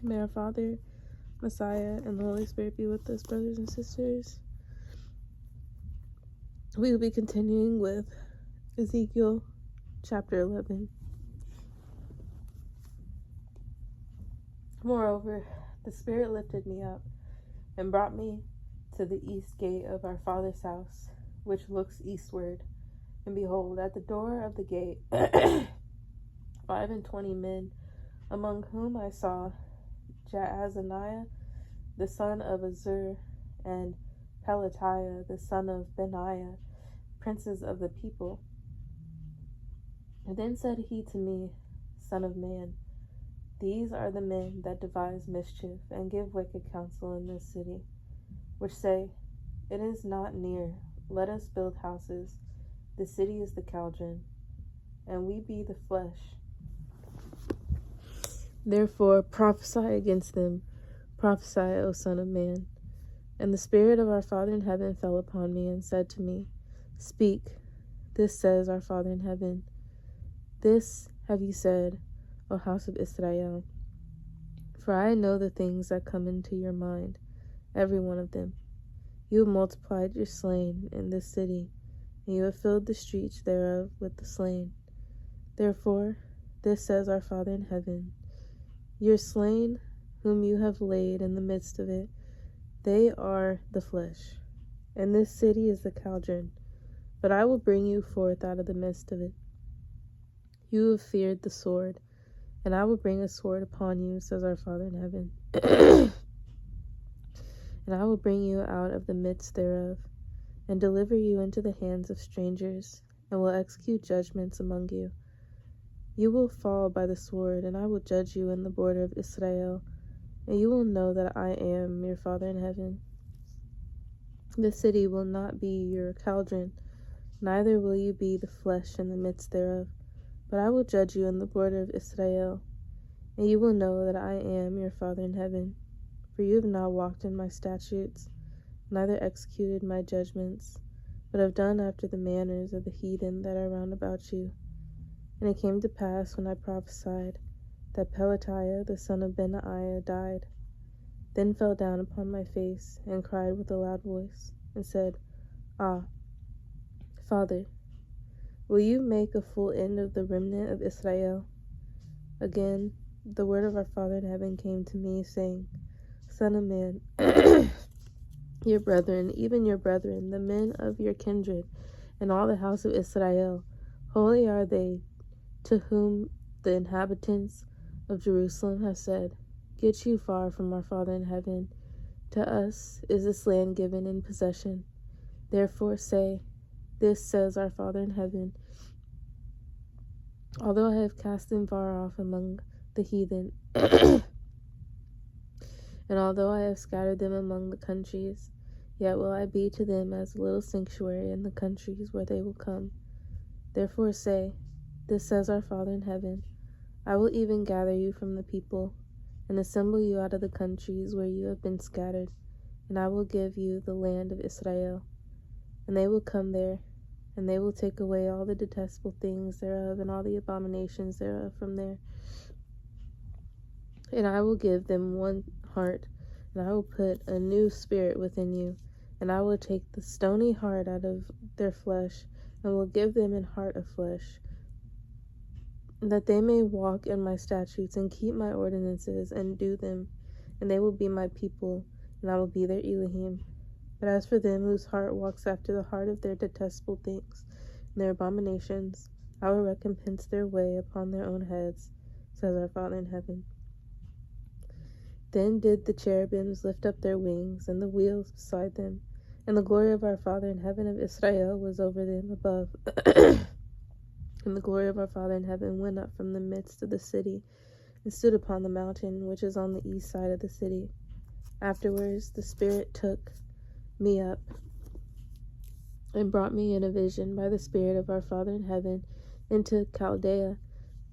May our Father, Messiah, and the Holy Spirit be with us, brothers and sisters. We will be continuing with Ezekiel chapter 11. Moreover, the Spirit lifted me up and brought me to the east gate of our father's house, which looks eastward. And behold, at the door of the gate 25 men, among whom I saw Jaazaniah the son of Azur, and Pelatiah the son of Benaiah, princes of the people. And then said he to me, Son of man, these are the men that devise mischief and give wicked counsel in this city, which say, It is not near, let us build houses. The city is the cauldron, and we be the flesh. Therefore prophesy against them, prophesy, O Son of man. And the Spirit of our Father in heaven fell upon me, and said to me, Speak, this says our Father in heaven. This have you said, O house of Israel. For I know the things that come into your mind, every one of them. You have multiplied your slain in this city, and you have filled the streets thereof with the slain. Therefore, this says our Father in heaven, Your slain, whom you have laid in the midst of it, they are the flesh, and this city is the cauldron, but I will bring you forth out of the midst of it. You have feared the sword, and I will bring a sword upon you, says our Father in heaven. And I will bring you out of the midst thereof, and deliver you into the hands of strangers, and will execute judgments among you. You will fall by the sword, and I will judge you in the border of Israel, and you will know that I am your Father in heaven. The city will not be your cauldron, neither will you be the flesh in the midst thereof, but I will judge you in the border of Israel, and you will know that I am your Father in heaven. For you have not walked in my statutes, neither executed my judgments, but have done after the manners of the heathen that are round about you. And it came to pass, when I prophesied, that Pelatiah the son of Benaiah died, then fell down upon my face, and cried with a loud voice, and said, Ah, Father, will you make a full end of the remnant of Israel? Again, the word of our Father in heaven came to me, saying, Son of man, your brethren, even your brethren, the men of your kindred, and all the house of Israel, holy are they, to whom the inhabitants of Jerusalem have said, Get you far from our Father in heaven. To us is this land given in possession. Therefore say, This says our Father in heaven, Although I have cast them far off among the heathen, and although I have scattered them among the countries, yet will I be to them as a little sanctuary in the countries where they will come. Therefore say, This says our Father in heaven, I will even gather you from the people, and assemble you out of the countries where you have been scattered, and I will give you the land of Israel. And they will come there, and they will take away all the detestable things thereof, and all the abominations thereof from there. And I will give them one heart, and I will put a new spirit within you, and I will take the stony heart out of their flesh, and will give them an heart of flesh, that they may walk in my statutes, and keep my ordinances, and do them, and they will be my people, and I will be their Elohim. But as for them whose heart walks after the heart of their detestable things, and their abominations, I will recompense their way upon their own heads, says our Father in heaven. Then did the cherubims lift up their wings, and the wheels beside them, and the glory of our Father in heaven of Israel was over them above. And the glory of our Father in heaven went up from the midst of the city, and stood upon the mountain which is on the east side of the city. Afterwards the Spirit took me up, and brought me in a vision by the Spirit of our Father in heaven into Chaldea,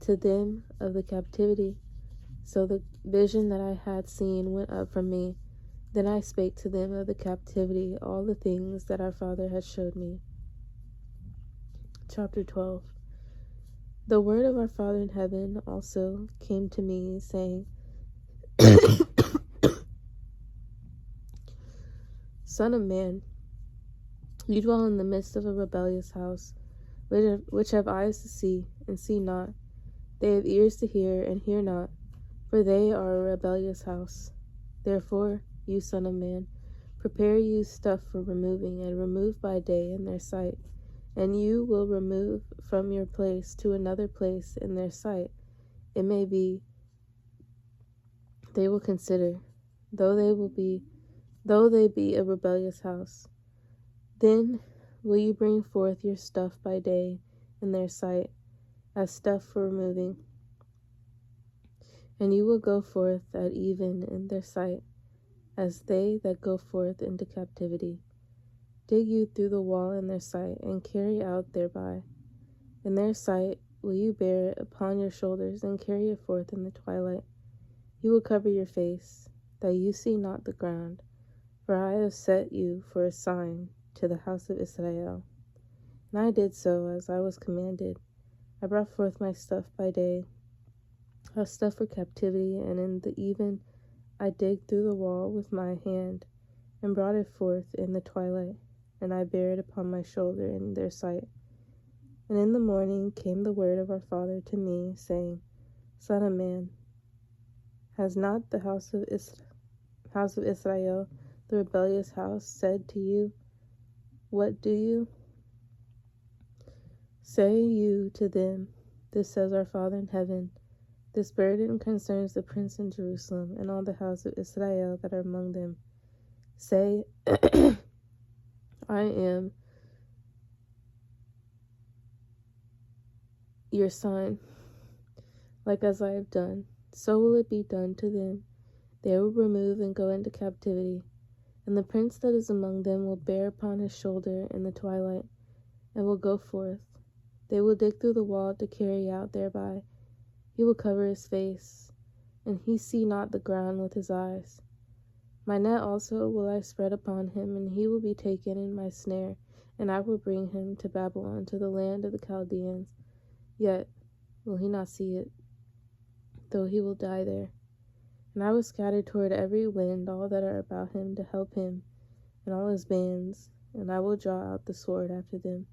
to them of the captivity. So the vision that I had seen went up from me. Then I spake to them of the captivity all the things that our Father had showed me. Chapter 12. The word of our Father in heaven also came to me, saying, Son of man, you dwell in the midst of a rebellious house, which have eyes to see, and see not. They have ears to hear, and hear not, for they are a rebellious house. Therefore, you son of man, prepare you stuff for removing, and remove by day in their sight. And you will remove from your place to another place in their sight. It may be they will consider, though they be a rebellious house. Then will you bring forth your stuff by day in their sight, as stuff for removing, and you will go forth at even in their sight, as they that go forth into captivity. Dig you through the wall in their sight, and carry out thereby. In their sight will you bear it upon your shoulders, and carry it forth in the twilight. You will cover your face, that you see not the ground, for I have set you for a sign to the house of Israel. And I did so as I was commanded. I brought forth my stuff by day, a stuff for captivity, and in the even I digged through the wall with my hand, and brought it forth in the twilight, and I bare it upon my shoulder in their sight. And in the morning came the word of our father to me, saying, Son of man, has not the house of Israel, the rebellious house, said to you, What do you? Say you to them, This says our Father in heaven, this burden concerns the prince in Jerusalem, and all the house of Israel that are among them. Say, I am your sign, like as I have done, so will it be done to them. They will remove and go into captivity, and the prince that is among them will bear upon his shoulder in the twilight, and will go forth. They will dig through the wall to carry out thereby. He will cover his face, and he see not the ground with his eyes. My net also will I spread upon him, and he will be taken in my snare, and I will bring him to Babylon, to the land of the Chaldeans. Yet will he not see it, though he will die there. And I will scatter toward every wind all that are about him to help him, and all his bands, and I will draw out the sword after them.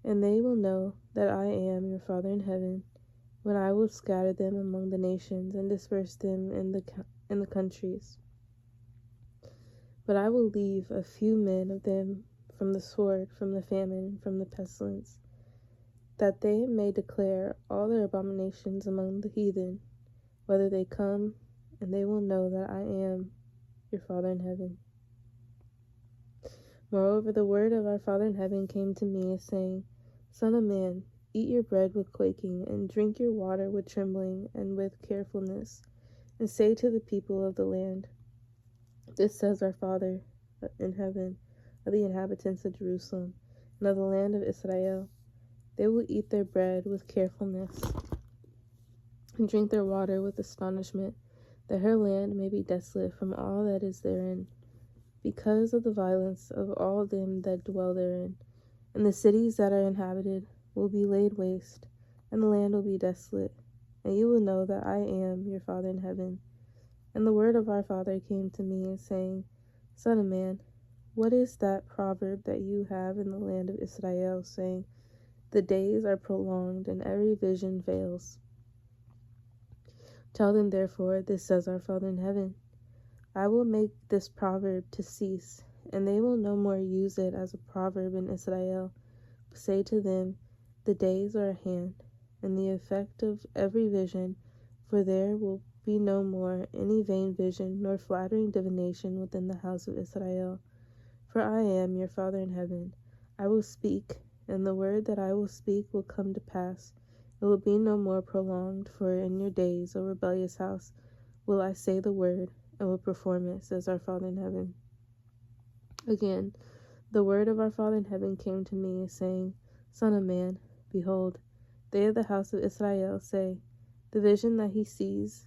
And they will know that I am your Father in heaven, when I will scatter them among the nations, and disperse them in the countries. But I will leave a few men of them from the sword, from the famine, and from the pestilence, that they may declare all their abominations among the heathen, whether they come, and they will know that I am your Father in heaven. Moreover, the word of our Father in heaven came to me, saying, Son of man, eat your bread with quaking, and drink your water with trembling and with carefulness, and say to the people of the land, This says our Father in heaven, of the inhabitants of Jerusalem, and of the land of Israel. They will eat their bread with carefulness, and drink their water with astonishment, that her land may be desolate from all that is therein, because of the violence of all them that dwell therein. And the cities that are inhabited will be laid waste, and the land will be desolate. And you will know that I am your Father in heaven. And the word of our Father came to me, saying, Son of man, what is that proverb that you have in the land of Israel, saying, The days are prolonged, and every vision fails? Tell them, therefore, this says our Father in heaven, I will make this proverb to cease, and they will no more use it as a proverb in Israel. But say to them, The days are at hand, and the effect of every vision, for there will be no more any vain vision, nor flattering divination within the house of Israel. For I am your Father in heaven. I will speak, and the word that I will speak will come to pass. It will be no more prolonged, for in your days, O rebellious house, will I say the word, and will perform it, says our Father in heaven. Again, the word of our Father in heaven came to me, saying, Son of man, behold, they of the house of Israel say, The vision that he sees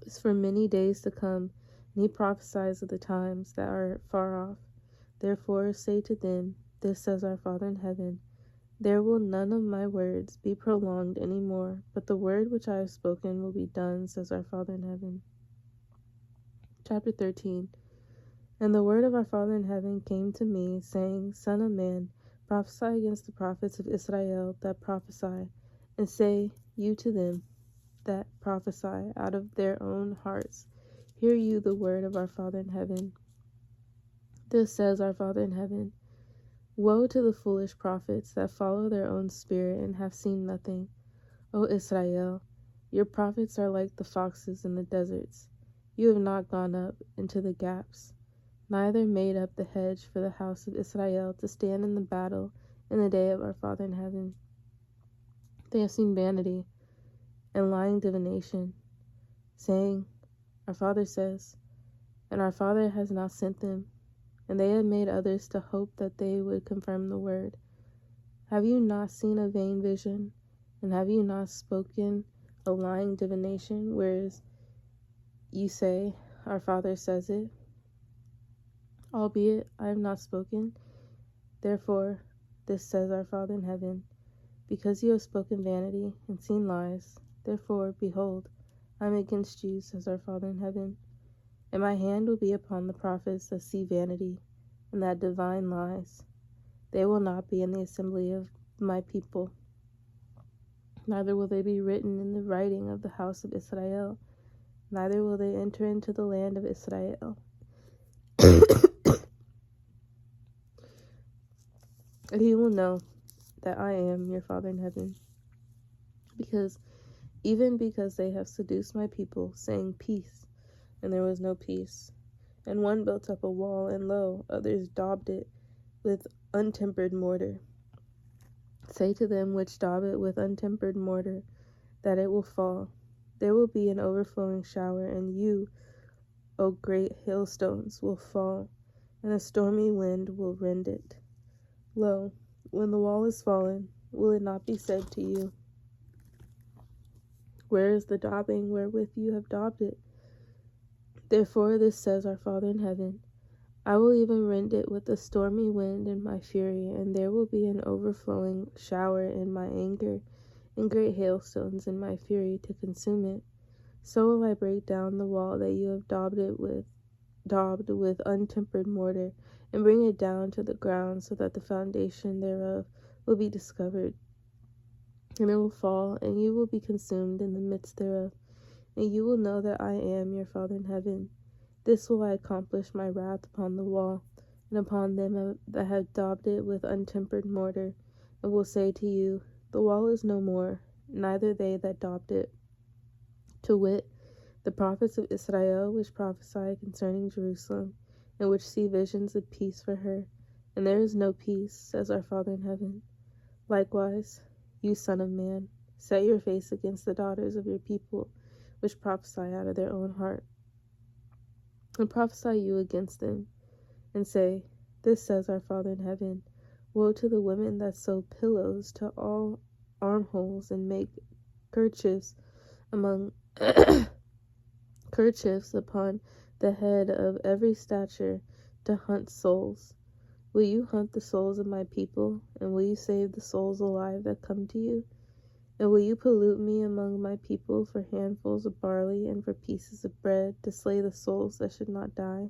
is for many days to come, and he prophesies of the times that are far off. Therefore say to them, This says our Father in heaven, There will none of my words be prolonged any more, but the word which I have spoken will be done, says our Father in heaven. Chapter 13. And the word of our Father in heaven came to me, saying, Son of man, prophesy against the prophets of Israel that prophesy, and say you to them that prophesy out of their own hearts, hear you the word of our Father in heaven. This says our Father in heaven, Woe to the foolish prophets that follow their own spirit and have seen nothing. O Israel, your prophets are like the foxes in the deserts. You have not gone up into the gaps, neither made up the hedge for the house of Israel to stand in the battle in the day of our Father in heaven. They have seen vanity and lying divination, saying, Our Father says, and our Father has not sent them, and they have made others to hope that they would confirm the word. Have you not seen a vain vision, and have you not spoken a lying divination, whereas you say, Our Father says it? Albeit I have not spoken. Therefore, this says our Father in heaven, because you have spoken vanity and seen lies, therefore, behold, I am against you, says our Father in heaven, and my hand will be upon the prophets that see vanity and that divine lies. They will not be in the assembly of my people, neither will they be written in the writing of the house of Israel, neither will they enter into the land of Israel. And he will know that I am your Father in heaven, because they have seduced my people, saying peace, and there was no peace. And one built up a wall, and lo, others daubed it with untempered mortar. Say to them which daub it with untempered mortar, that it will fall. There will be an overflowing shower, and you, O great hailstones, will fall, and a stormy wind will rend it. Lo, when the wall is fallen, will it not be said to you, Where is the daubing wherewith you have daubed it? Therefore this says our Father in heaven, I will even rend it with a stormy wind in my fury, and there will be an overflowing shower in my anger, and great hailstones in my fury to consume it. So will I break down the wall that you have daubed with untempered mortar, and bring it down to the ground, so that the foundation thereof will be discovered. And it will fall, and you will be consumed in the midst thereof, and you will know that I am your Father in heaven. This will I accomplish my wrath upon the wall, and upon them that have daubed it with untempered mortar, and will say to you, The wall is no more, neither they that daubed it. To wit, the prophets of Israel, which prophesy concerning Jerusalem, and which see visions of peace for her, and there is no peace, says our Father in heaven. Likewise, you son of man, set your face against the daughters of your people, which prophesy out of their own heart, and prophesy you against them, and say, This says our Father in heaven, Woe to the women that sew pillows to all armholes, and make kerchiefs kerchiefs upon the head of every stature, to hunt souls. Will you hunt the souls of my people, and will you save the souls alive that come to you? And will you pollute me among my people for handfuls of barley and for pieces of bread, to slay the souls that should not die,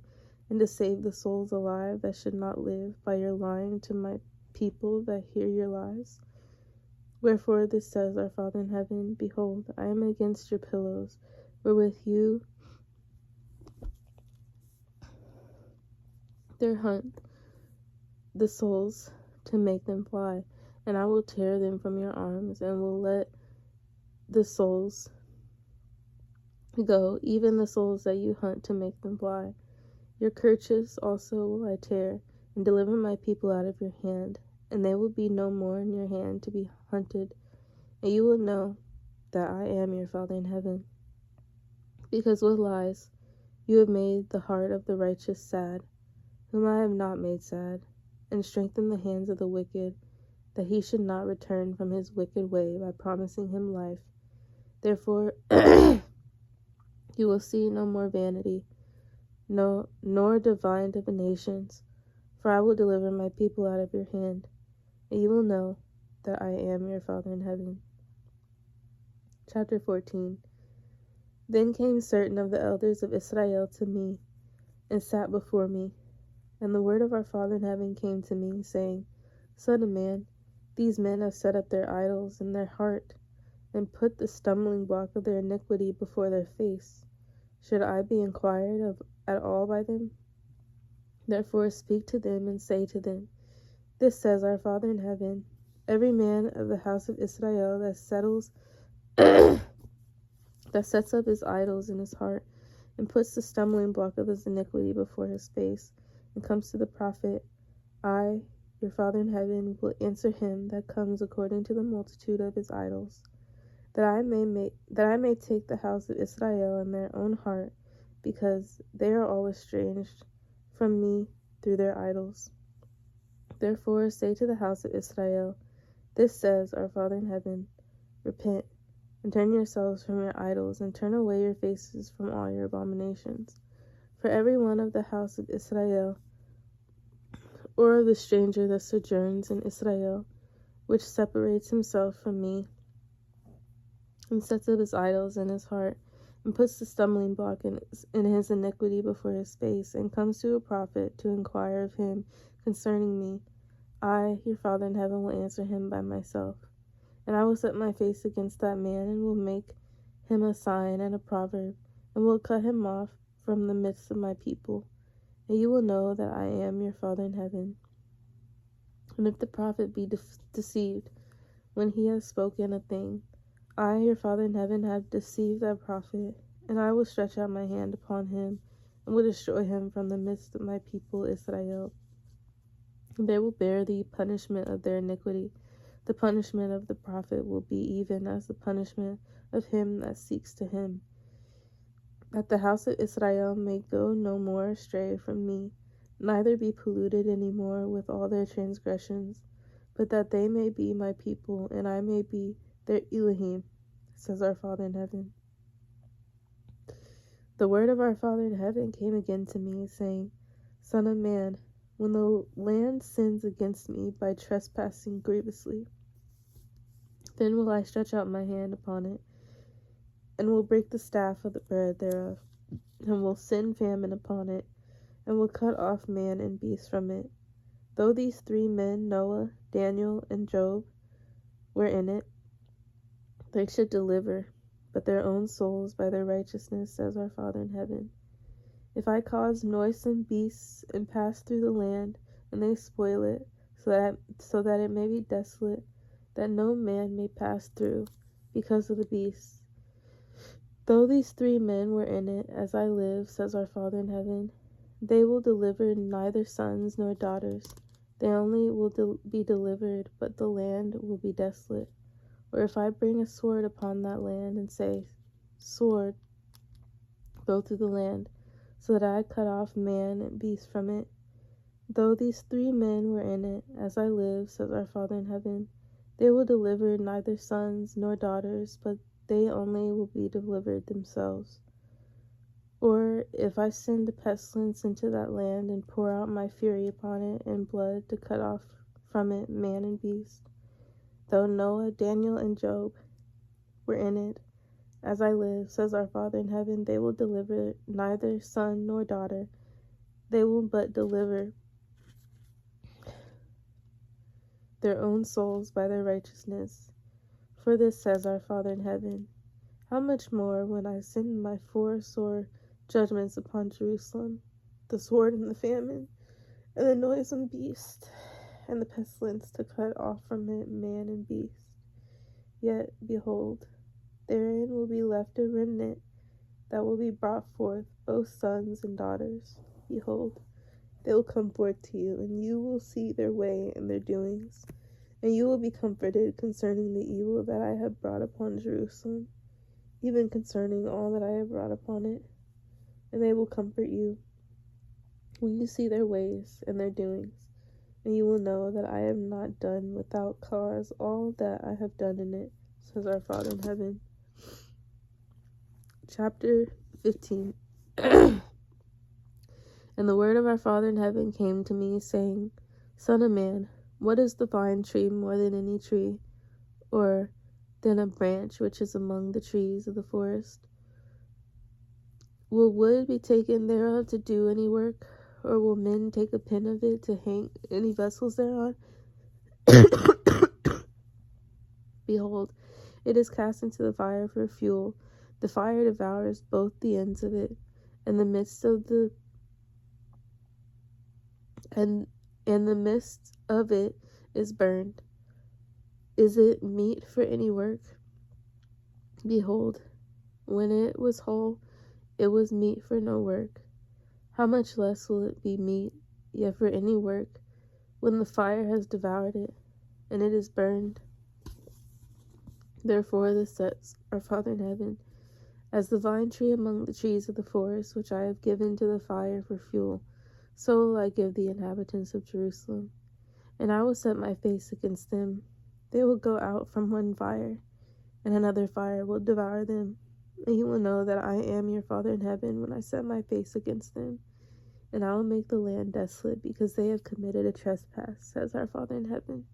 and to save the souls alive that should not live, by your lying to my people that hear your lies? Wherefore this says our Father in heaven, Behold, I am against your pillows, wherewith you there hunt the souls to make them fly, and I will tear them from your arms, and will let the souls go, even the souls that you hunt to make them fly. Your kerchiefs also will I tear, and deliver my people out of your hand, and they will be no more in your hand to be hunted, and you will know that I am your Father in heaven. Because with lies you have made the heart of the righteous sad, whom I have not made sad, and strengthened the hands of the wicked, that he should not return from his wicked way by promising him life. Therefore you will see no more vanity, nor divine divinations, for I will deliver my people out of your hand, and you will know that I am your Father in heaven. Chapter 14. Then came certain of the elders of Israel to me, and sat before me. And the word of our Father in heaven came to me, saying, Son of man, these men have set up their idols in their heart, and put the stumbling block of their iniquity before their face. Should I be inquired of at all by them? Therefore speak to them, and say to them, This says our Father in heaven, every man of the house of Israel that sets up his idols in his heart, and puts the stumbling block of his iniquity before his face, and comes to the prophet, I, your Father in heaven, will answer him that comes according to the multitude of his idols, that I may take the house of Israel in their own heart, because they are all estranged from me through their idols. Therefore say to the house of Israel, This says our Father in heaven, Repent, and turn yourselves from your idols, and turn away your faces from all your abominations. For every one of the house of Israel, or of the stranger that sojourns in Israel, which separates himself from me, and sets up his idols in his heart, and puts the stumbling block in his iniquity before his face, and comes to a prophet to inquire of him concerning me, I, your Father in heaven, will answer him by myself. And I will set my face against that man, and will make him a sign and a proverb, and will cut him off from the midst of my people. And you will know that I am your Father in heaven. And if the prophet be deceived when he has spoken a thing, I, your Father in heaven, have deceived that prophet, and I will stretch out my hand upon him, and will destroy him from the midst of my people Israel. And they will bear the punishment of their iniquity. The punishment of the prophet will be even as the punishment of him that seeks to him, that the house of Israel may go no more astray from me, neither be polluted any more with all their transgressions, but that they may be my people, and I may be their Elohim, says our Father in heaven. The word of our Father in heaven came again to me, saying, Son of man, when the land sins against me by trespassing grievously, then will I stretch out my hand upon it, and will break the staff of the bread thereof, and will send famine upon it, and will cut off man and beast from it. Though these three men, Noah, Daniel, and Job, were in it, they should deliver but their own souls by their righteousness, says our Father in heaven. If I cause noisome beasts and pass through the land, and they spoil it, so that it may be desolate, that no man may pass through, because of the beasts. Though these three men were in it, as I live, says our Father in heaven, they will deliver neither sons nor daughters. They only will be delivered, but the land will be desolate. Or if I bring a sword upon that land, and say, Sword, go through the land, so that I cut off man and beast from it. Though these three men were in it, as I live, says our Father in heaven, they will deliver neither sons nor daughters, but they only will be delivered themselves. Or if I send a pestilence into that land, and pour out my fury upon it in blood to cut off from it man and beast, though Noah, Daniel, and Job were in it, as I live, says our Father in heaven, they will deliver neither son nor daughter. They will but deliver their own souls by their righteousness. For this says our Father in heaven, How much more when I send my four sore judgments upon Jerusalem, the sword and the famine, and the noisome beast, and the pestilence to cut off from it man and beast. Yet, behold, therein will be left a remnant that will be brought forth, both sons and daughters. Behold, they will come forth to you, and you will see their way and their doings, and you will be comforted concerning the evil that I have brought upon Jerusalem, even concerning all that I have brought upon it, and they will comfort you when you see their ways and their doings, and you will know that I have not done without cause all that I have done in it, says our Father in heaven. Chapter 15. And the word of our Father in heaven came to me, saying, Son of man, What is the vine tree more than any tree, or than a branch which is among the trees of the forest? Will wood be taken thereof to do any work, or will men take a pin of it to hang any vessels thereon? Behold, it is cast into the fire for fuel. The fire devours both the ends of it, and the midst of the midst of it is burned. Is it meet for any work? Behold, when it was whole, it was meet for no work. How much less will it be meet yet for any work, when the fire has devoured it, and it is burned? Therefore this says our Father in heaven, as the vine tree among the trees of the forest, which I have given to the fire for fuel, so will I give the inhabitants of Jerusalem. And I will set my face against them. They will go out from one fire, and another fire will devour them. And you will know that I am your Father in heaven when I set my face against them. And I will make the land desolate, because they have committed a trespass, says our Father in heaven.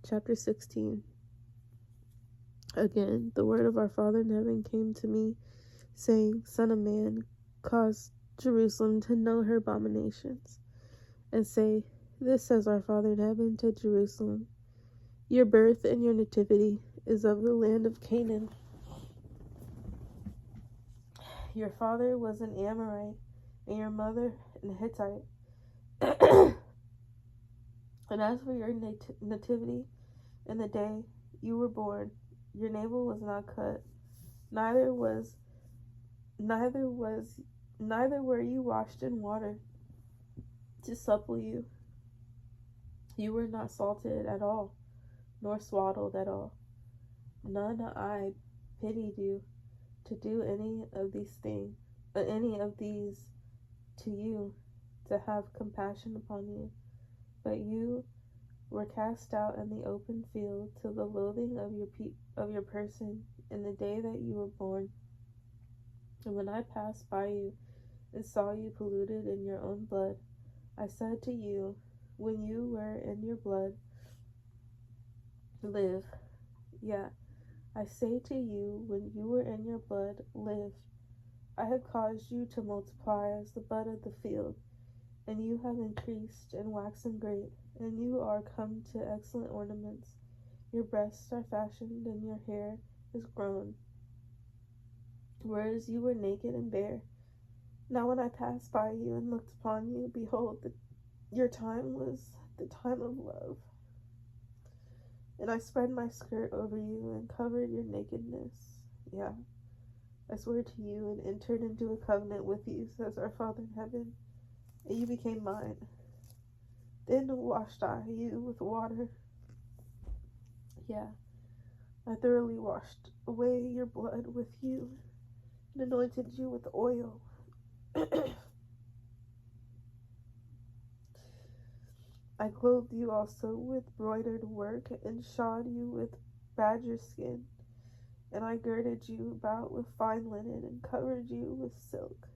Chapter 16. Again, the word of our Father in heaven came to me, saying, Son of man, cause Jerusalem to know her abominations, and say, This says our Father in heaven to Jerusalem, Your birth and your nativity is of the land of Canaan. Your father was an Amorite, and your mother an Hittite. And as for your nativity, in the day you were born, your navel was not cut, neither were you washed in water to supple you. You were not salted at all, nor swaddled at all. None I pitied you to do any of these to you, to have compassion upon you. But you were cast out in the open field to the loathing of your person in the day that you were born. And when I passed by you and saw you polluted in your own blood, I said to you, when you were in your blood, live. Yeah, I say to you, when you were in your blood, live. I have caused you to multiply as the bud of the field, and you have increased and waxen great, and you are come to excellent ornaments. Your breasts are fashioned, and your hair is grown, whereas you were naked and bare. Now when I passed by you and looked upon you, behold, your time was the time of love. And I spread my skirt over you and covered your nakedness. Yeah, I swear to you and entered into a covenant with you, says our Father in heaven, and you became mine. Then washed I you with water. Yeah, I thoroughly washed away your blood with you and anointed you with oil. I clothed you also with broidered work and shod you with badger skin, and I girded you about with fine linen and covered you with silk.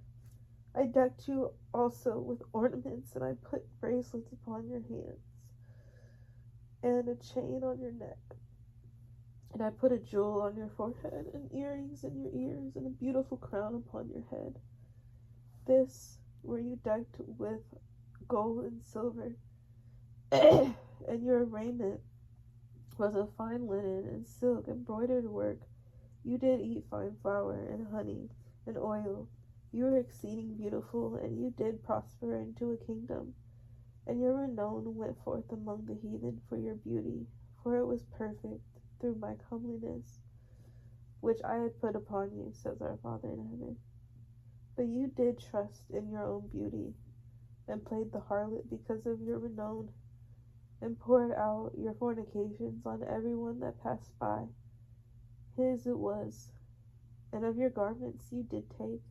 I decked you also with ornaments, and I put bracelets upon your hands and a chain on your neck. And I put a jewel on your forehead and earrings in your ears and a beautiful crown upon your head. This were you decked with gold and silver, and your raiment was of fine linen and silk and broidered work. You did eat fine flour and honey and oil. You were exceeding beautiful, and you did prosper into a kingdom. And your renown went forth among the heathen for your beauty, for it was perfect through my comeliness, which I had put upon you, says our Father in heaven. But you did trust in your own beauty, and played the harlot because of your renown, and poured out your fornications on everyone that passed by. His it was, and of your garments you did take,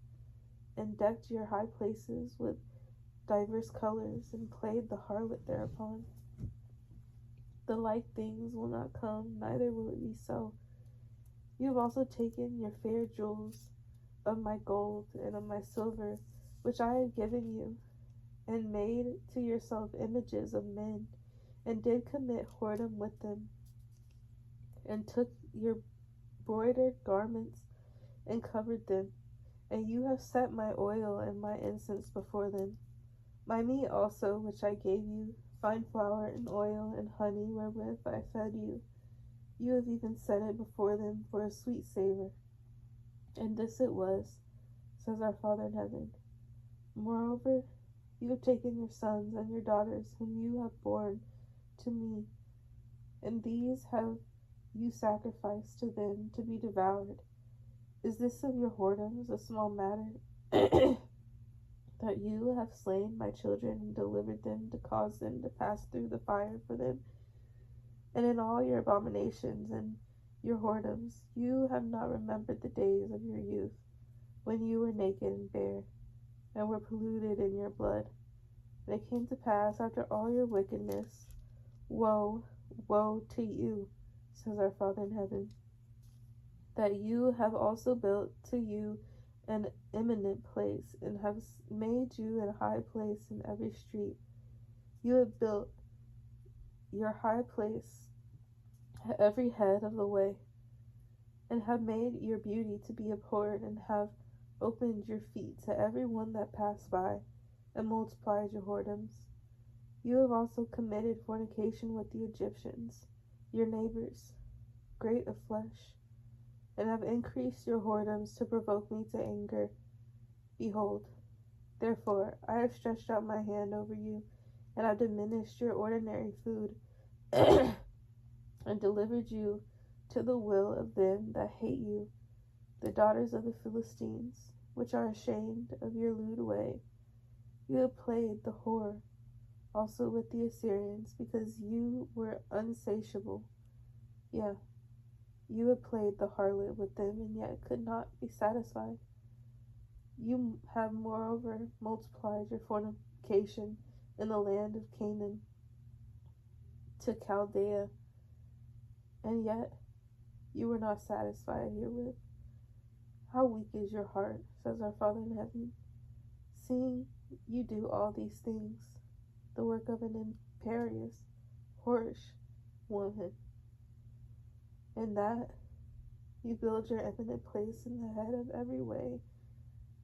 and decked your high places with divers colors, and played the harlot thereupon. The like things will not come, neither will it be so. You have also taken your fair jewels of my gold and of my silver, which I had given you, and made to yourself images of men, and did commit whoredom with them, and took your broidered garments and covered them, and you have set my oil and my incense before them. My meat also, which I gave you, fine flour and oil and honey wherewith I fed you, you have even set it before them for a sweet savor. And this it was, says our Father in heaven. Moreover, you have taken your sons and your daughters, whom you have borne to me, and these have you sacrificed to them to be devoured. Is this of your whoredoms a small matter, that you have slain my children and delivered them to cause them to pass through the fire for them? And in all your abominations and your whoredoms, you have not remembered the days of your youth, when you were naked and bare, and were polluted in your blood. And it came to pass after all your wickedness, woe, woe to you, says our Father in heaven, that you have also built to you an eminent place, and have made you a high place in every street. You have built your high place at every head of the way, and have made your beauty to be abhorred, and have opened your feet to every one that passed by, and multiplied your whoredoms. You have also committed fornication with the Egyptians, your neighbors, great of flesh, and have increased your whoredoms to provoke me to anger. Behold, therefore, I have stretched out my hand over you, and have diminished your ordinary food, and delivered you to the will of them that hate you, the daughters of the Philistines, which are ashamed of your lewd way. You have played the whore also with the Assyrians, because you were unsatiable. Yeah, you have played the harlot with them, and yet could not be satisfied. You have moreover multiplied your fornication in the land of Canaan to Chaldea, and yet you were not satisfied herewith. How weak is your heart, says our Father in heaven, seeing you do all these things, the work of an imperious, whorish woman, and that you build your eminent place in the head of every way,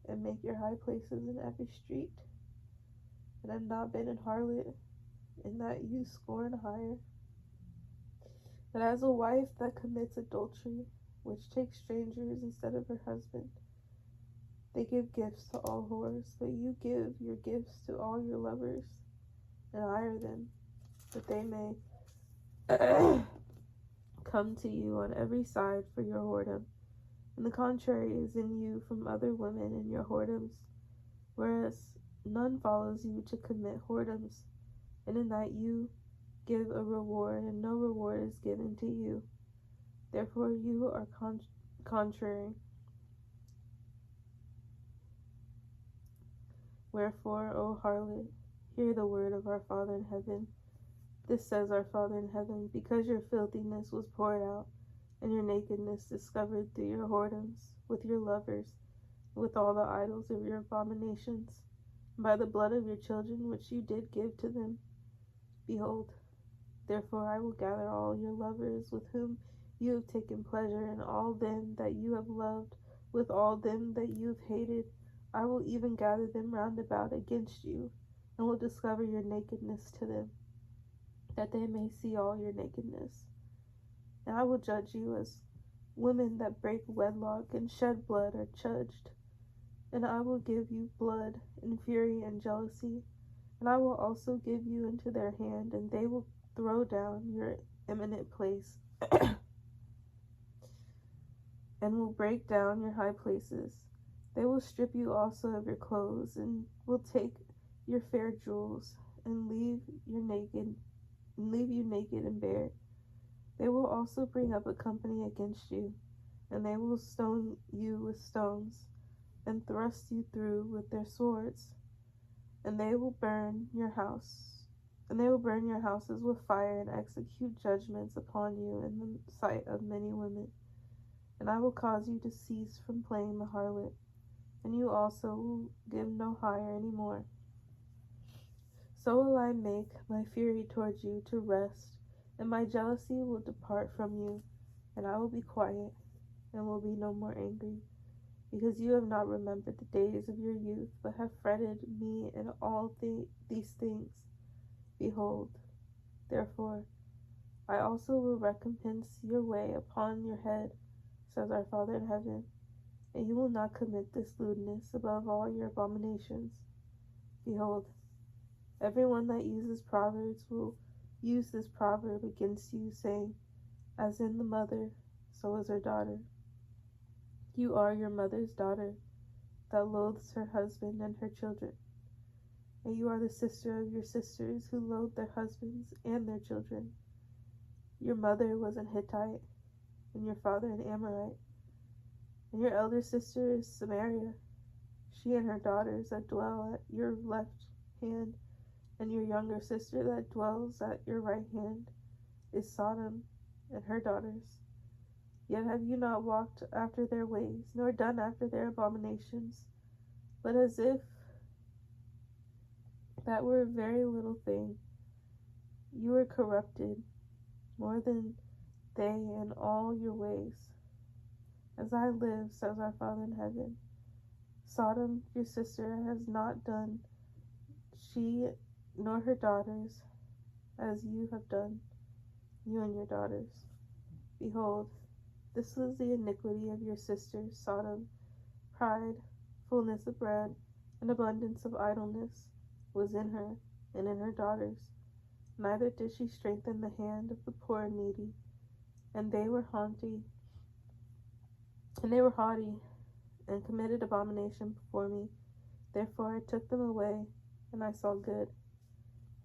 and make your high places in every street, and have not been an harlot, in that you scorn hire. But as a wife that commits adultery, which takes strangers instead of her husband, they give gifts to all whores, but you give your gifts to all your lovers, and hire them, that they may come to you on every side for your whoredom. And the contrary is in you from other women in your whoredoms, whereas none follows you to commit whoredoms, and in that you give a reward, and no reward is given to you. Therefore you are contrary. Wherefore, O harlot, hear the word of our Father in heaven. This says our Father in heaven, because your filthiness was poured out, and your nakedness discovered through your whoredoms, with your lovers, with all the idols of your abominations, and by the blood of your children which you did give to them. Behold, therefore I will gather all your lovers with whom you have taken pleasure, and all them that you have loved, with all them that you have hated. I will even gather them round about against you, and will discover your nakedness to them, that they may see all your nakedness. And I will judge you as women that break wedlock and shed blood are judged. And I will give you blood and fury and jealousy, and I will also give you into their hand, and they will throw down your eminent place, and will break down your high places. They will strip you also of your clothes, and will take your fair jewels, and leave you naked and bare. They will also bring up a company against you, and they will stone you with stones, and thrust you through with their swords, and they will burn your houses with fire, and execute judgments upon you in the sight of many women. And I will cause you to cease from playing the harlot, and you also will give no hire any more. So will I make my fury towards you to rest, and my jealousy will depart from you, and I will be quiet, and will be no more angry, because you have not remembered the days of your youth, but have fretted me in all these things. Behold, therefore, I also will recompense your way upon your head, says our Father in heaven, and you will not commit this lewdness above all your abominations. Behold, everyone that uses proverbs will use this proverb against you, saying, as in the mother, so is her daughter. You are your mother's daughter, that loathes her husband and her children. And you are the sister of your sisters, who loathe their husbands and their children. Your mother was an Hittite, and your father an Amorite. And your elder sister is Samaria, she and her daughters that dwell at your left hand, and your younger sister that dwells at your right hand is Sodom and her daughters. Yet have you not walked after their ways, nor done after their abominations, but as if that were a very little thing, you were corrupted more than they in all your ways. As I live, says our Father in heaven, Sodom, your sister, has not done, she nor her daughters, as you have done, you and your daughters. Behold, this was the iniquity of your sister Sodom. Pride, fullness of bread, and abundance of idleness was in her and in her daughters. Neither did she strengthen the hand of the poor and needy, and they were haughty, and committed abomination before me. Therefore I took them away, and I saw good.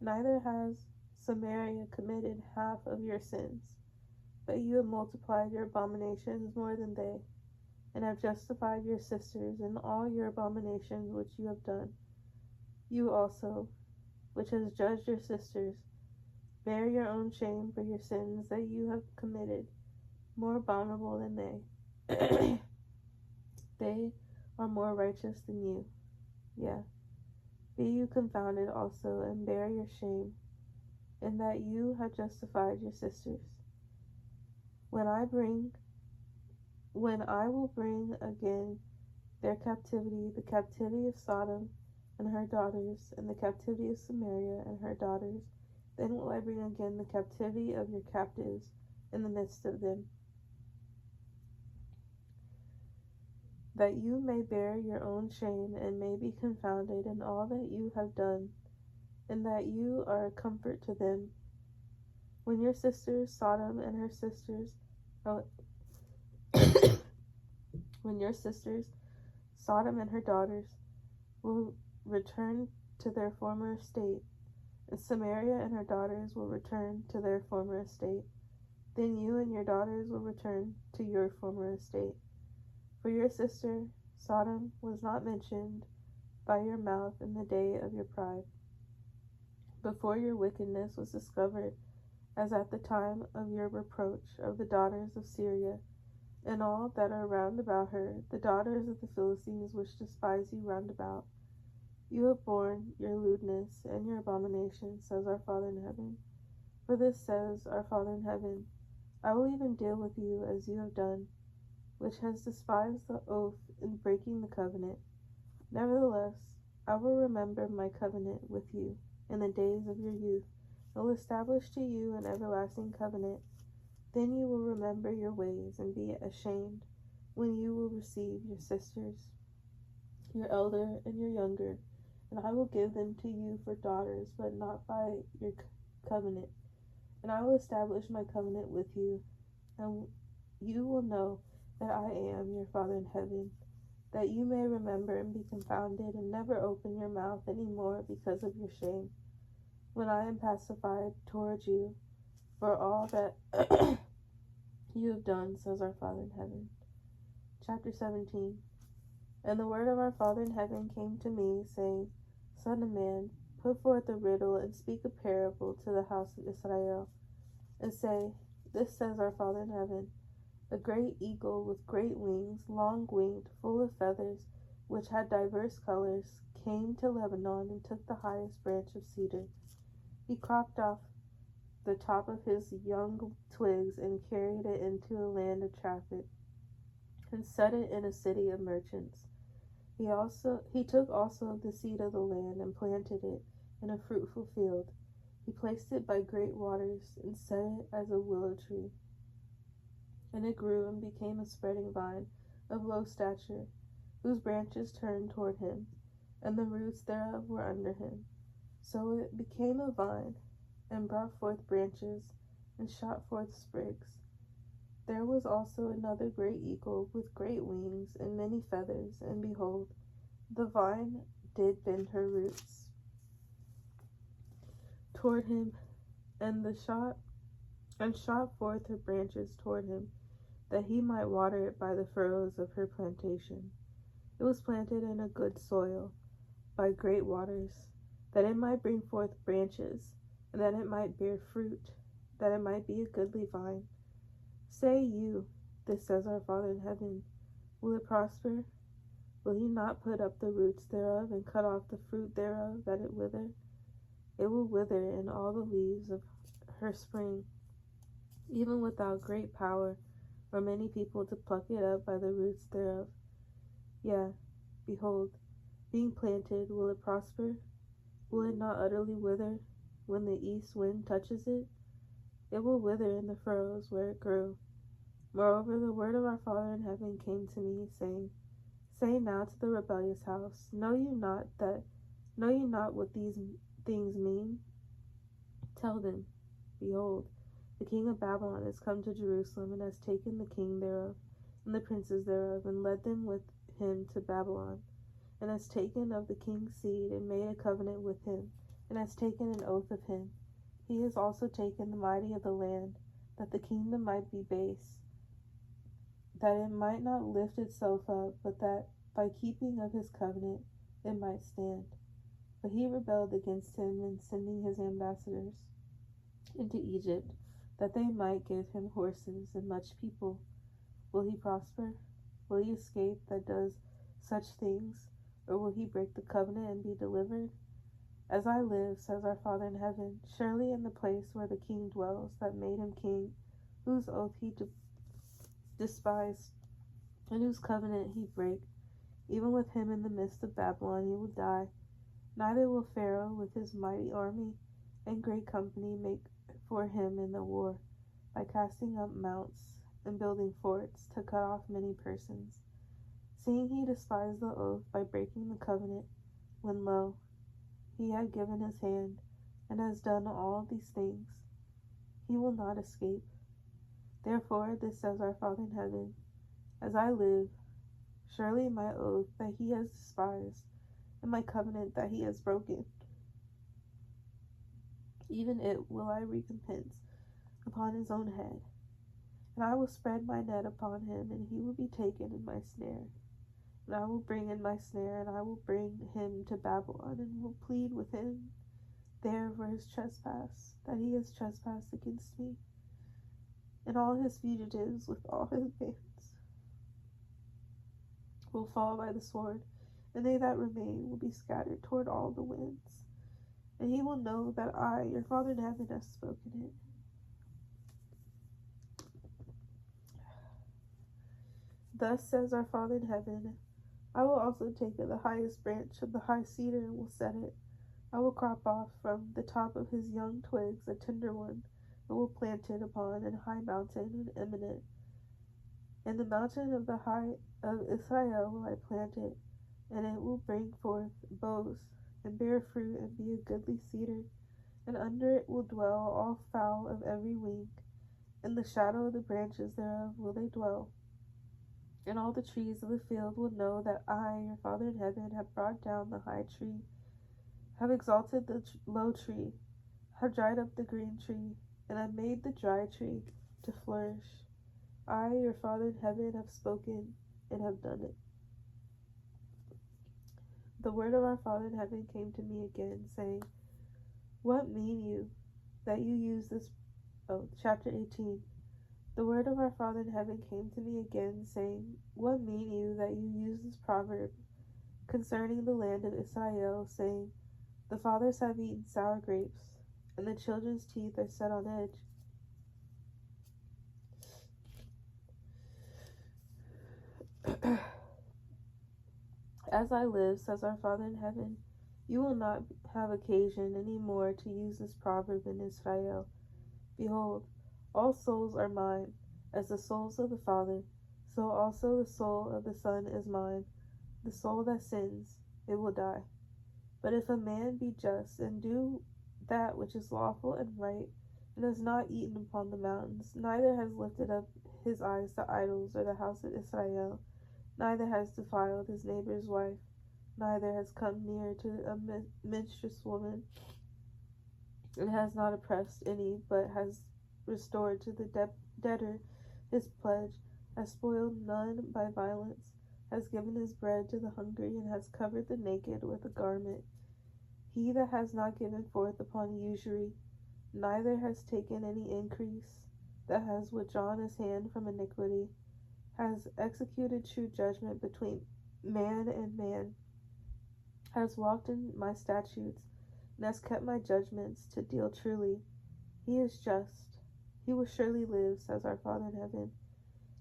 Neither has Samaria committed half of your sins, but you have multiplied your abominations more than they, and have justified your sisters in all your abominations which you have done. You also, which has judged your sisters, bear your own shame for your sins that you have committed, more abominable than they. They are more righteous than you. Yeah, be you confounded also, and bear your shame, in that you have justified your sisters. When I will bring again their captivity, the captivity of Sodom and her daughters, and the captivity of Samaria and her daughters, then will I bring again the captivity of your captives in the midst of them, that you may bear your own shame, and may be confounded in all that you have done, and that you are a comfort to them. When your sisters, Sodom and her sisters, when your sisters, Sodom and her daughters, will return to their former estate, and Samaria and her daughters will return to their former estate, then you and your daughters will return to your former estate. For your sister, Sodom, was not mentioned by your mouth in the day of your pride, before your wickedness was discovered, as at the time of your reproach of the daughters of Syria, and all that are round about her, the daughters of the Philistines, which despise you round about. You have borne your lewdness and your abomination, says our Father in heaven. For this says our Father in heaven, I will even deal with you as you have done, which has despised the oath in breaking the covenant. Nevertheless, I will remember my covenant with you in the days of your youth, and will establish to you an everlasting covenant. Then you will remember your ways and be ashamed when you will receive your sisters, your elder and your younger, and I will give them to you for daughters, but not by your covenant. And I will establish my covenant with you, and you will know that I am your Father in heaven, that you may remember and be confounded, and never open your mouth any more because of your shame, when I am pacified towards you for all that you have done, says our Father in heaven. Chapter 17. And the word of our Father in heaven came to me, saying, Son of man, put forth a riddle, and speak a parable to the house of Israel, and say, This says our Father in heaven, a great eagle with great wings, long-winged, full of feathers, which had diverse colors, came to Lebanon and took the highest branch of cedar. He cropped off the top of his young twigs and carried it into a land of traffic and set it in a city of merchants. He took also the seed of the land and planted it in a fruitful field. He placed it by great waters and set it as a willow tree. And it grew and became a spreading vine of low stature, whose branches turned toward him, and the roots thereof were under him. So it became a vine, and brought forth branches, and shot forth sprigs. There was also another great eagle with great wings and many feathers, and behold, the vine did bend her roots toward him, and shot forth her branches toward him, that he might water it by the furrows of her plantation. It was planted in a good soil, by great waters, that it might bring forth branches, and that it might bear fruit, that it might be a goodly vine. Say you, this says our Father in heaven, will it prosper? Will he not put up the roots thereof, and cut off the fruit thereof, that it wither? It will wither, and all the leaves of her spring, even without great power, or many people to pluck it up by the roots thereof. Yea, behold, being planted, will it prosper? Will it not utterly wither when the east wind touches it? It will wither in the furrows where it grew. Moreover, the word of our Father in heaven came to me, saying, Say now to the rebellious house, Know you not what these things mean? Tell them, Behold, the king of Babylon is come to Jerusalem, and has taken the king thereof, and the princes thereof, and led them with him to Babylon, and has taken of the king's seed, and made a covenant with him, and has taken an oath of him. He has also taken the mighty of the land, that the kingdom might be base, that it might not lift itself up, but that by keeping of his covenant it might stand. But he rebelled against him in sending his ambassadors into Egypt, that they might give him horses and much people. Will he prosper? Will he escape that does such things? Or will he break the covenant and be delivered? As I live, says our Father in heaven, surely in the place where the king dwells that made him king, whose oath he despised, and whose covenant he brake, even with him in the midst of Babylon he will die. Neither will Pharaoh with his mighty army and great company make for him in the war, by casting up mounts and building forts to cut off many persons, seeing he despised the oath by breaking the covenant, when lo, he had given his hand, and has done all these things. He will not escape. Therefore this says our Father in heaven, As I live, surely my oath that he has despised, and my covenant that he has broken, even it will I recompense upon his own head. And I will spread my net upon him, and he will be taken in my snare. And I will bring in my snare, and I will bring him to Babylon, and will plead with him there for his trespass, that he has trespassed against me, and all his fugitives with all his bands will fall by the sword, and they that remain will be scattered toward all the winds. And he will know that I, your Father in heaven, have spoken it. Thus says our Father in heaven, I will also take of the highest branch of the high cedar, and will set it. I will crop off from the top of his young twigs a tender one, and will plant it upon a high mountain and eminent. In the mountain of the high of Israel will I plant it, and it will bring forth boughs, and bear fruit, and be a goodly cedar, and under it will dwell all fowl of every wing. In the shadow of the branches thereof will they dwell. And all the trees of the field will know that I, your Father in heaven, have brought down the high tree, have exalted the low tree, have dried up the green tree, and have made the dry tree to flourish. I, your Father in heaven, have spoken and have done it. The word of our Father in heaven came to me again, saying, What mean you that you use this? Chapter 18. The word of our Father in heaven came to me again, saying, What mean you that you use this proverb? concerning the land of Israel, saying, The fathers have eaten sour grapes, and the children's teeth are set on edge. As I live, says our Father in heaven, you will not have occasion any more to use this proverb in Israel. Behold, all souls are mine, as the souls of the Father, so also the soul of the Son is mine. The soul that sins, it will die. But if a man be just and do that which is lawful and right, and has not eaten upon the mountains, neither has lifted up his eyes to idols or the house of Israel, neither has defiled his neighbor's wife, neither has come near to a menstruous woman, and has not oppressed any, but has restored to the debtor his pledge, has spoiled none by violence, has given his bread to the hungry, and has covered the naked with a garment. He that has not given forth upon usury, neither has taken any increase, that has withdrawn his hand from iniquity, has executed true judgment between man and man, has walked in my statutes, and has kept my judgments to deal truly. He is just. He will surely live, says our Father in heaven.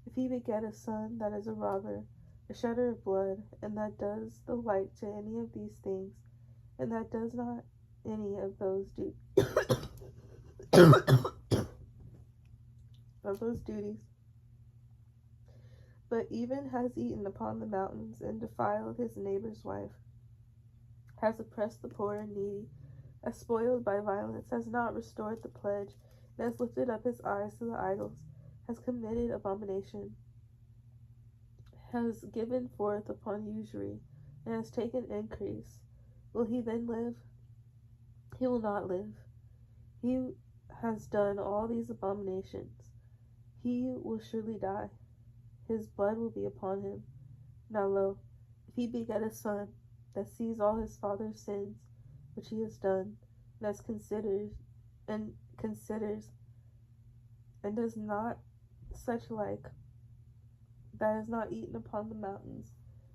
If he beget a son that is a robber, a shedder of blood, and that does the like to any of these things, and that does not any of those duties, but even has eaten upon the mountains and defiled his neighbor's wife, has oppressed the poor and needy, has spoiled by violence, has not restored the pledge, and has lifted up his eyes to the idols, has committed abomination, has given forth upon usury, and has taken increase, will he then live? He will not live. He has done all these abominations. He will surely die. His blood will be upon him. Now lo, if he beget a son that sees all his father's sins, which he has done, and has considers, and does not such like, that has not eaten upon the mountains,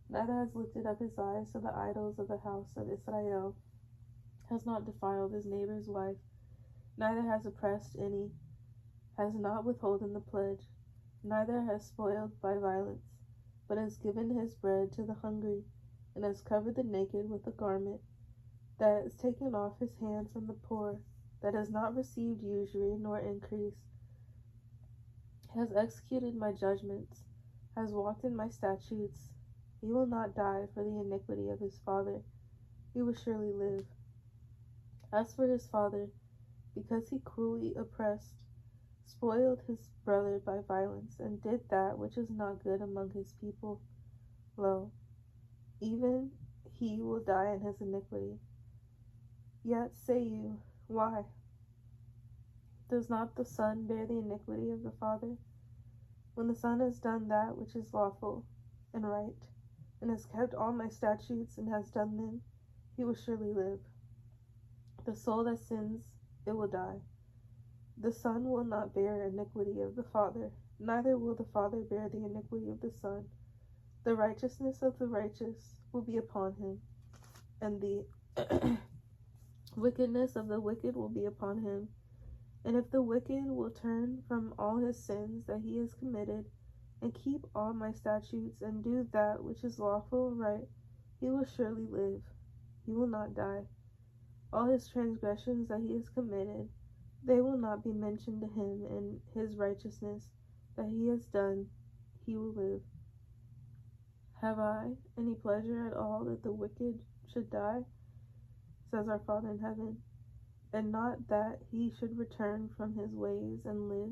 neither has lifted up his eyes to the idols of the house of Israel, has not defiled his neighbor's wife, neither has oppressed any, has not withholden the pledge, neither has spoiled by violence, but has given his bread to the hungry, and has covered the naked with a garment, that has taken off his hand from the poor, that has not received usury nor increase, has executed my judgments, has walked in my statutes, he will not die for the iniquity of his father, he will surely live. As for his father, because he cruelly oppressed, spoiled his brother by violence, and did that which is not good among his people, lo, even he will die in his iniquity. Yet say you, why? Does not the Son bear the iniquity of the Father? When the Son has done that which is lawful and right, and has kept all my statutes and has done them, he will surely live. The soul that sins, it will die. The Son will not bear iniquity of the Father, neither will the Father bear the iniquity of the Son. The righteousness of the righteous will be upon him, and the wickedness of the wicked will be upon him. And if the wicked will turn from all his sins that he has committed, and keep all my statutes, and do that which is lawful and right, he will surely live. He will not die. All his transgressions that he has committed, they will not be mentioned to him. In his righteousness that he has done, he will live. Have I any pleasure at all that the wicked should die, says our Father in heaven, and not that he should return from his ways and live?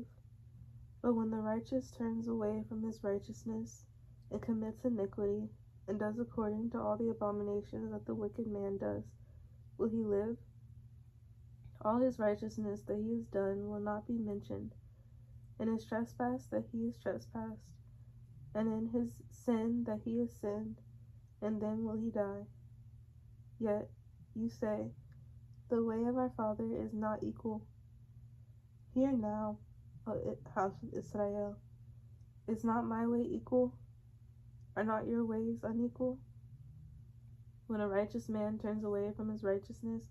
But when the righteous turns away from his righteousness, and commits iniquity, and does according to all the abominations that the wicked man does, will he live? All his righteousness that he has done will not be mentioned, in his trespass that he has trespassed, and in his sin that he has sinned, and then will he die. Yet you say, the way of our Father is not equal. Hear now, O house of Israel, is not my way equal? Are not your ways unequal? When a righteous man turns away from his righteousness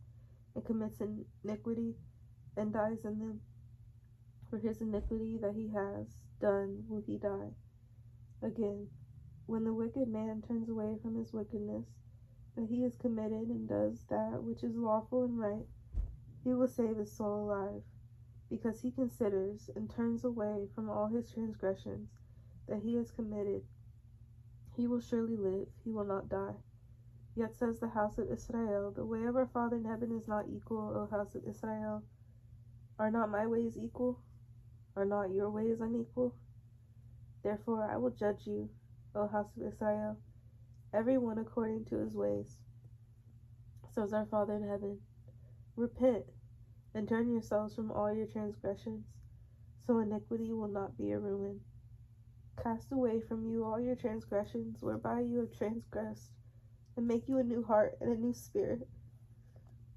and commits iniquity and dies in them, for his iniquity that he has done will he die. Again, when the wicked man turns away from his wickedness that he has committed and does that which is lawful and right, he will save his soul alive, because he considers and turns away from all his transgressions that he has committed. He will surely live, he will not die. Yet says the house of Israel, the way of our Father in heaven is not equal, O house of Israel. Are not my ways equal? Are not your ways unequal? Therefore I will judge you, O house of Israel, every one according to his ways. Says our Father in heaven, repent, and turn yourselves from all your transgressions, so iniquity will not be a ruin. Cast away from you all your transgressions, whereby you have transgressed, and make you a new heart and a new spirit.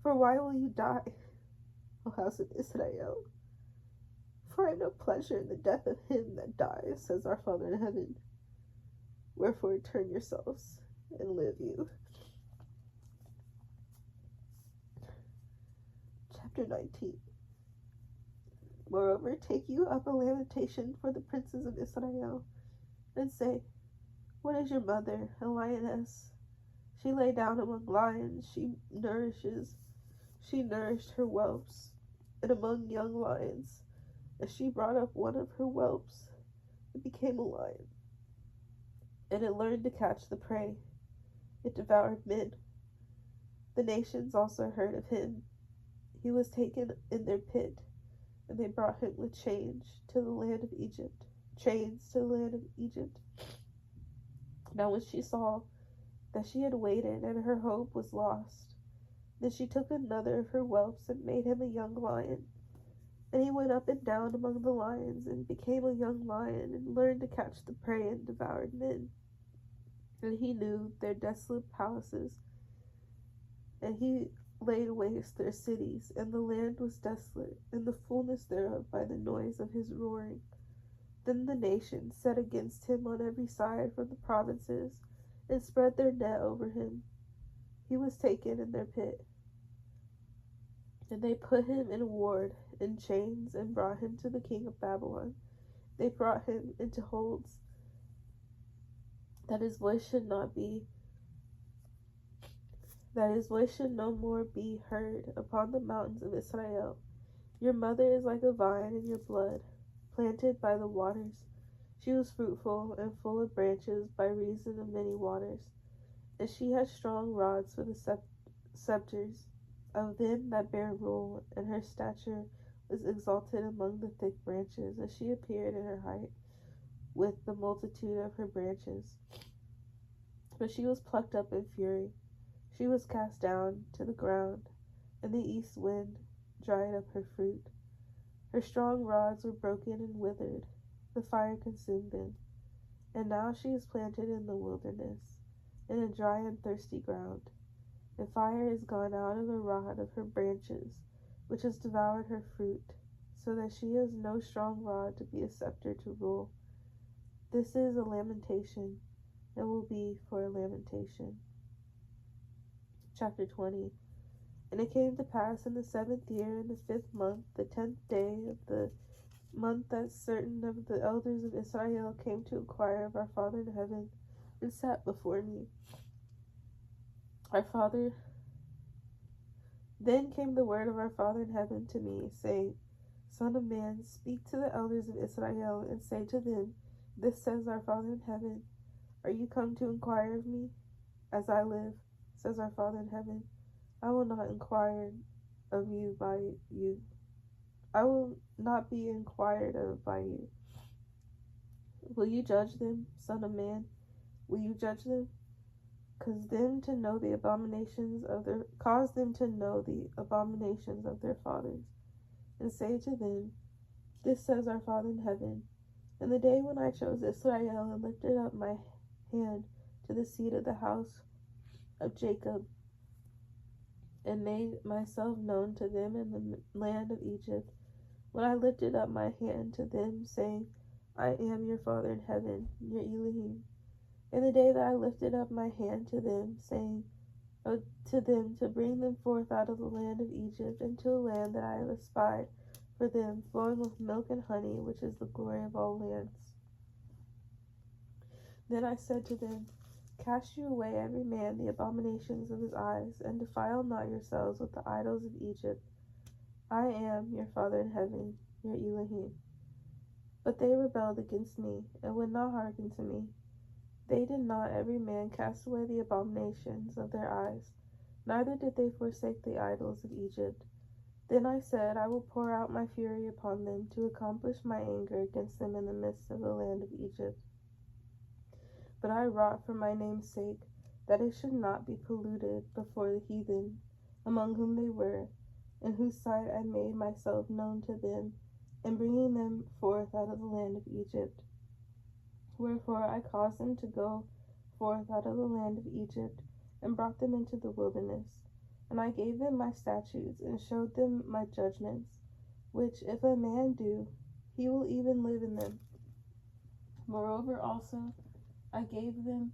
For why will you die, O house of Israel? For I have no pleasure in the death of him that dies, says our Father in heaven. Wherefore turn yourselves and live you. Chapter 19. Moreover, take you up a lamentation for the princes of Israel, and say, what is your mother, a lioness? She lay down among lions, she nourished her whelps, and among young lions, as she brought up one of her whelps, it became a lion, and it learned to catch the prey. It devoured men. The nations also heard of him. He was taken in their pit, and they brought him with chains to the land of Egypt. Now when she saw that she had waited, and her hope was lost, then she took another of her whelps and made him a young lion. And he went up and down among the lions, and became a young lion, and learned to catch the prey, and devoured men. And he knew their desolate palaces, and he laid waste their cities, and the land was desolate, and the fullness thereof by the noise of his roaring. Then the nations set against him on every side from the provinces, and spread their net over him. He was taken in their pit, and they put him in ward, in chains, and brought him to the king of Babylon. They brought him into holds, that his voice should no more be heard upon the mountains of Israel. Your mother is like a vine in your blood, planted by the waters. She was fruitful and full of branches by reason of many waters, and she had strong rods for the scepters of them that bear rule, and her stature was exalted among the thick branches, as she appeared in her height with the multitude of her branches. But she was plucked up in fury. She was cast down to the ground, and the east wind dried up her fruit. Her strong rods were broken and withered. The fire consumed them. And now she is planted in the wilderness, in a dry and thirsty ground. And fire is gone out of the rod of her branches, which has devoured her fruit, so that she has no strong rod to be a scepter to rule. This is a lamentation, and will be for a lamentation. Chapter 20. And it came to pass in the 7th year, in the 5th month, the 10th day of the month, that certain of the elders of Israel came to inquire of our Father in heaven, and sat before me. Then came the word of our Father in heaven to me, saying, Son of man, speak to the elders of Israel, and say to them, This says our Father in heaven, Are you come to inquire of me? As I live, says our Father in heaven, I will not inquire of you by you. I will not be inquired of by you. Will you judge them, Son of man? Will you judge them? Cause them to know the abominations of their fathers, and say to them, This says our Father in heaven, In the day when I chose Israel and lifted up my hand to the seed of the house of Jacob, and made myself known to them in the land of Egypt, when I lifted up my hand to them, saying, I am your Father in heaven, your Elohim. In the day that I lifted up my hand to them, saying, to them to bring them forth out of the land of Egypt into a land that I have espied for them, flowing with milk and honey, which is the glory of all lands. Then I said to them, Cast you away every man the abominations of his eyes, and defile not yourselves with the idols of Egypt. I am your Father in heaven, your Elohim. But they rebelled against me, and would not hearken to me. They did not every man cast away the abominations of their eyes, neither did they forsake the idols of Egypt. Then I said, I will pour out my fury upon them, to accomplish my anger against them in the midst of the land of Egypt. But I wrought for my name's sake, that it should not be polluted before the heathen, among whom they were, in whose sight I made myself known to them, in bringing them forth out of the land of Egypt. Wherefore I caused them to go forth out of the land of Egypt, and brought them into the wilderness. And I gave them my statutes, and showed them my judgments, which if a man do, he will even live in them. Moreover also I gave them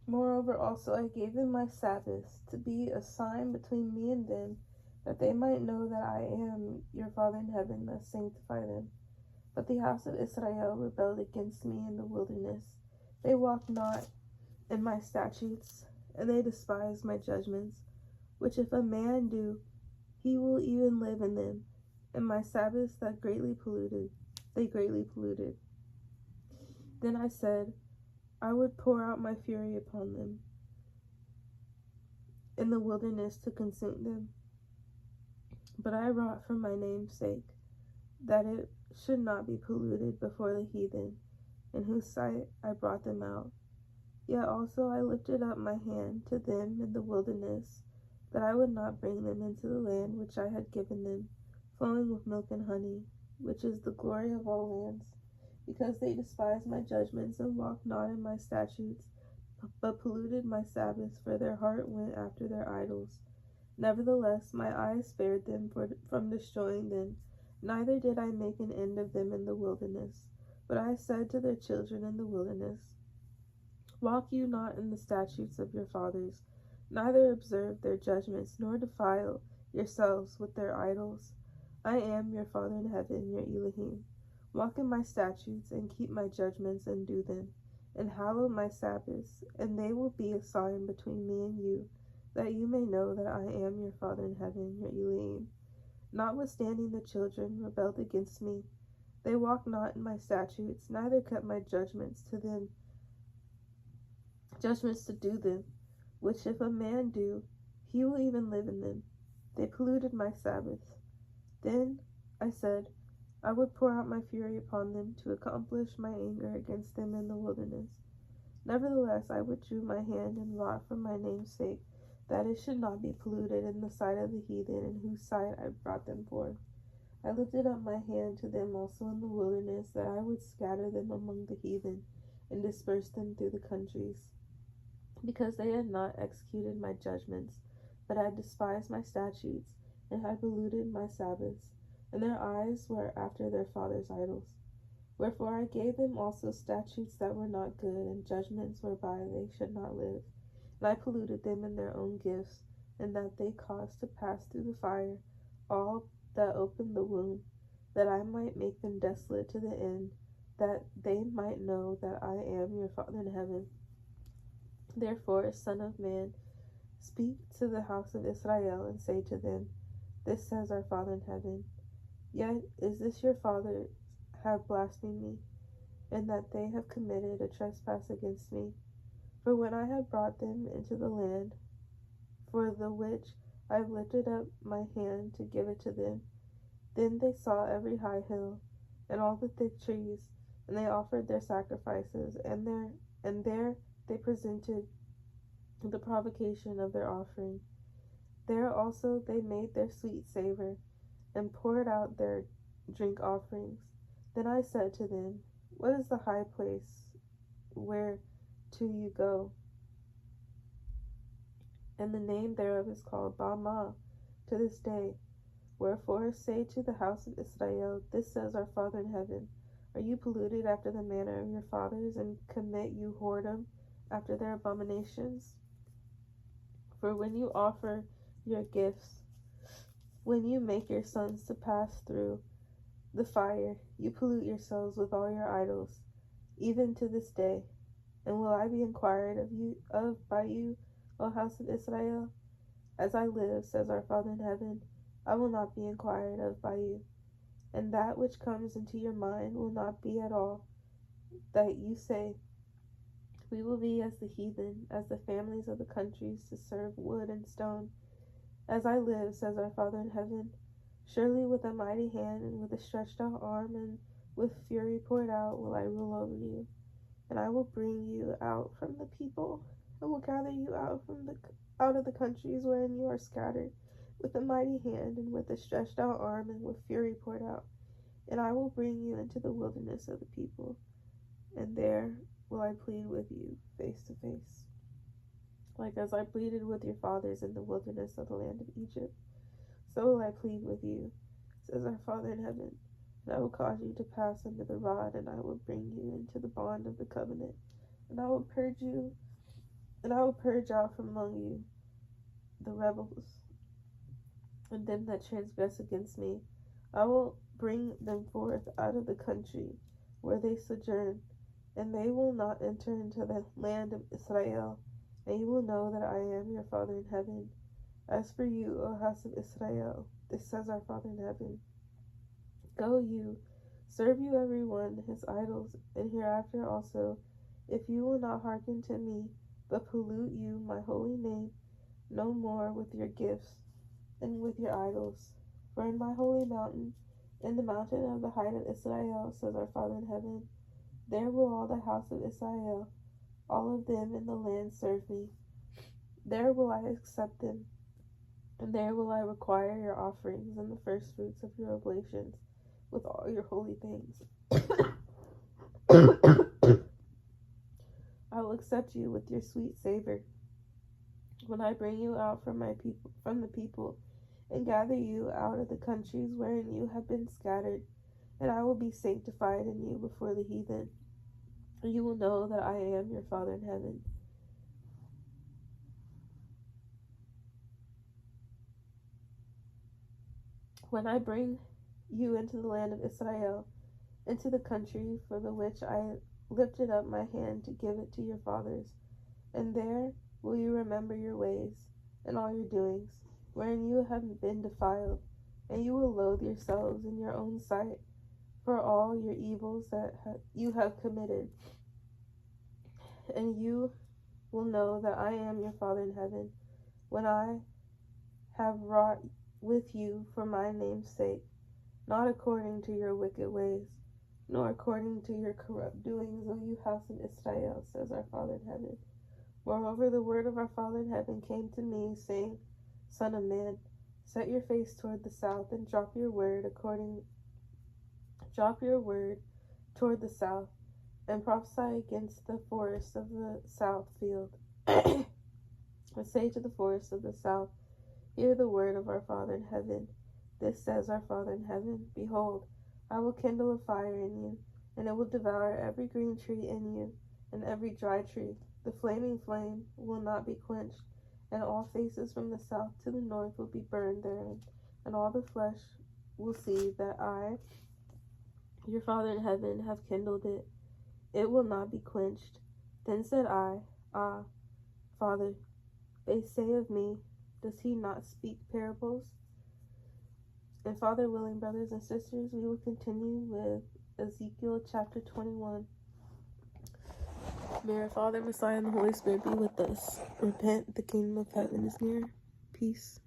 Moreover also I gave them my Sabbaths, to be a sign between me and them, that they might know that I am your Father in heaven, that sanctify them. But the house of Israel rebelled against me in the wilderness. They walked not in my statutes, and they despised my judgments, which if a man do, he will even live in them. And my Sabbaths they greatly polluted. Then I said, I would pour out my fury upon them in the wilderness to consume them. But I wrought for my name's sake, that it should not be polluted before the heathen, in whose sight I brought them out. Yet also I lifted up my hand to them in the wilderness, that I would not bring them into the land which I had given them, flowing with milk and honey, which is the glory of all lands, because they despised my judgments and walked not in my statutes, but polluted my Sabbaths, for their heart went after their idols. Nevertheless, my eyes spared them from destroying them, neither did I make an end of them in the wilderness. But I said to their children in the wilderness, Walk you not in the statutes of your fathers, neither observe their judgments, nor defile yourselves with their idols. I am your Father in heaven, your Elohim. Walk in my statutes, and keep my judgments, and do them, and hallow my Sabbaths, and they will be a sign between me and you, that you may know that I am your Father in heaven, your Elohim. Notwithstanding the children rebelled against me. They walked not in my statutes, neither kept my judgments to do them, which if a man do, he will even live in them. They polluted my Sabbaths. Then I said, I would pour out my fury upon them, to accomplish my anger against them in the wilderness. Nevertheless I withdrew my hand, and wrought for my name's sake, that it should not be polluted in the sight of the heathen, in whose sight I brought them forth. I lifted up my hand to them also in the wilderness, that I would scatter them among the heathen, and disperse them through the countries, because they had not executed my judgments, but had despised my statutes, and had polluted my Sabbaths, and their eyes were after their fathers' idols. Wherefore I gave them also statutes that were not good, and judgments whereby they should not live. And I polluted them in their own gifts, and that they caused to pass through the fire all that opened the womb, that I might make them desolate to the end, that they might know that I am your Father in heaven. Therefore, Son of man, speak to the house of Israel, and say to them, This says our Father in heaven, Yet is this your fathers have blasphemed me, and that they have committed a trespass against me. For when I had brought them into the land, for the which I have lifted up my hand to give it to them, then they saw every high hill, and all the thick trees, and they offered their sacrifices, and there they presented the provocation of their offering. There also they made their sweet savor, and poured out their drink offerings. Then I said to them, what is the high place where to you go? And the name thereof is called Bamah to this day. Wherefore say to the house of Israel, Thus says our Father in heaven, Are you polluted after the manner of your fathers, and commit you whoredom after their abominations? For when you offer your gifts, when you make your sons to pass through the fire, you pollute yourselves with all your idols, even to this day. And will I be inquired of by you, O house of Israel? As I live, says our Father in heaven, I will not be inquired of by you. And that which comes into your mind will not be at all, that you say, We will be as the heathen, as the families of the countries, to serve wood and stone. As I live, says our Father in heaven, surely with a mighty hand and with a stretched out arm and with fury poured out will I rule over you. And I will bring you out from the people, and will gather you out of the countries wherein you are scattered, with a mighty hand and with a stretched out arm and with fury poured out. And I will bring you into the wilderness of the people, and there will I plead with you face to face, like as I pleaded with your fathers in the wilderness of the land of Egypt. So will I plead with you, says our Father in heaven. And I will cause you to pass under the rod, and I will bring you into the bond of the covenant. And I will purge out from among you the rebels, and them that transgress against me. I will bring them forth out of the country where they sojourn, and they will not enter into the land of Israel. And you will know that I am your Father in heaven. As for you, O house of Israel, this says our Father in heaven, Go you, serve you every one his idols, and hereafter also, if you will not hearken to me, but pollute you my holy name no more with your gifts and with your idols. For in my holy mountain, in the mountain of the height of Israel, says our Father in heaven, there will all the house of Israel, all of them in the land, serve me. There will I accept them, and there will I require your offerings and the first fruits of your oblations, with all your holy things. I will accept you with your sweet savor, when I bring you out from the people, and gather you out of the countries wherein you have been scattered, and I will be sanctified in you before the heathen. And you will know that I am your Father in heaven. When I bring you into the land of Israel, into the country for the which I lifted up my hand to give it to your fathers, and there will you remember your ways and all your doings, wherein you have been defiled, and you will loathe yourselves in your own sight for all your evils that you have committed. And you will know that I am your Father in heaven, when I have wrought with you for my name's sake, not according to your wicked ways, nor according to your corrupt doings, O you house of Israel, says our Father in heaven. Moreover, the word of our Father in heaven came to me, saying, Son of man, set your face toward the south, and drop your word toward the south, and prophesy against the forests of the south field. And say to the forests of the south, Hear the word of our Father in heaven. This says our Father in heaven, Behold, I will kindle a fire in you, and it will devour every green tree in you, and every dry tree. The flaming flame will not be quenched, and all faces from the south to the north will be burned therein, and all the flesh will see that I, your Father in heaven, have kindled it. It will not be quenched. Then said I, Ah, Father, they say of me, does he not speak parables? And Father willing, brothers and sisters, we will continue with Ezekiel chapter 21. May our Father, Messiah, and the Holy Spirit be with us. Repent, the kingdom of heaven is near. Peace.